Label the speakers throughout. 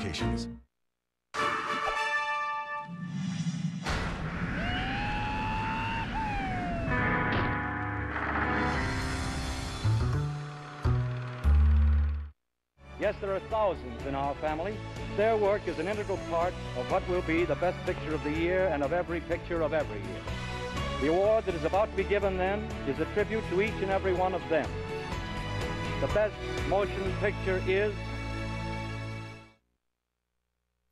Speaker 1: locations.
Speaker 2: Yes, there are thousands in our family. Their work is an integral part of what will be the best picture of the year and of every picture of every year. The award that is about to be given then is a tribute to each and every one of them. The best motion picture is...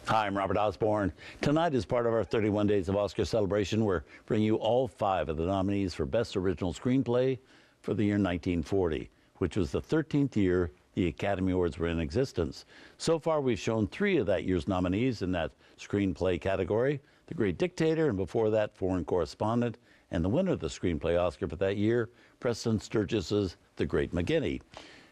Speaker 3: Hi, I'm Robert Osborne. Tonight, as part of our 31 Days of Oscar celebration, we're bringing you all 5 of the nominees for Best Original Screenplay for the year 1940, which was the 13th year the Academy Awards were in existence. So far, we've shown 3 of that year's nominees in that screenplay category: The Great Dictator, and before that, Foreign Correspondent, and the winner of the Screenplay Oscar for that year, Preston Sturges's The Great McGinty.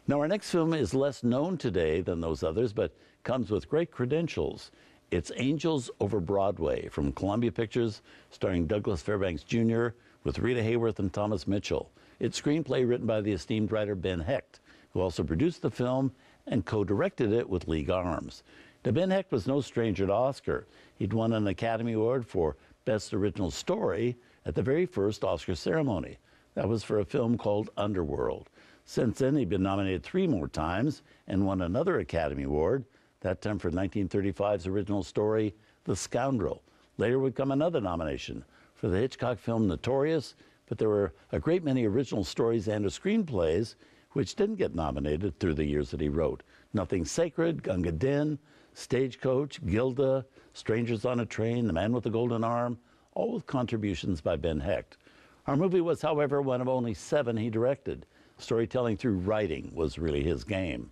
Speaker 3: Now, our next film is less known today than those others, but comes with great credentials. It's Angels Over Broadway from Columbia Pictures, starring Douglas Fairbanks Jr., with Rita Hayworth and Thomas Mitchell. It's a screenplay written by the esteemed writer Ben Hecht, who also produced the film and co-directed it with Lee Garms. Now, Ben Hecht was no stranger to Oscar. He'd won an Academy Award for Best Original Story at the very first Oscar ceremony. That was for a film called Underworld. Since then, he'd been nominated 3 more times and won another Academy Award, that time for 1935's original story, The Scoundrel. Later would come another nomination for the Hitchcock film Notorious, but there were a great many original stories and screenplays which didn't get nominated through the years that he wrote. Nothing Sacred, Gunga Din, Stagecoach, Gilda, Strangers on a Train, The Man with the Golden Arm, all with contributions by Ben Hecht. Our movie was, however, one of only 7 he directed. Storytelling through writing was really his game.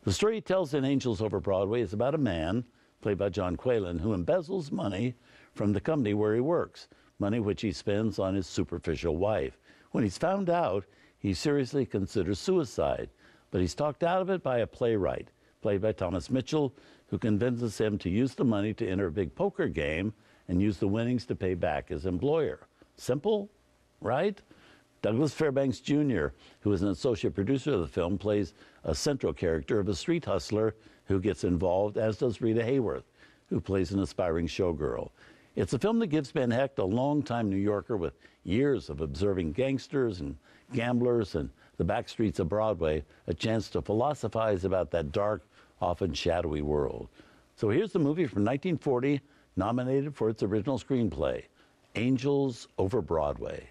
Speaker 3: The story he tells in Angels Over Broadway is about a man, played by John Quaylen, who embezzles money from the company where he works, money which he spends on his superficial wife. When he's found out, he seriously considers suicide, but he's talked out of it by a playwright, played by Thomas Mitchell, who convinces him to use the money to enter a big poker game and use the winnings to pay back his employer. Simple, right? Douglas Fairbanks Jr., who is an associate producer of the film, plays a central character of a street hustler who gets involved, as does Rita Hayworth, who plays an aspiring showgirl. It's a film that gives Ben Hecht, a longtime New Yorker with years of observing gangsters and gamblers and the back streets of Broadway, a chance to philosophize about that dark, often shadowy world. So here's the movie from 1940, nominated for its original screenplay, Angels Over Broadway.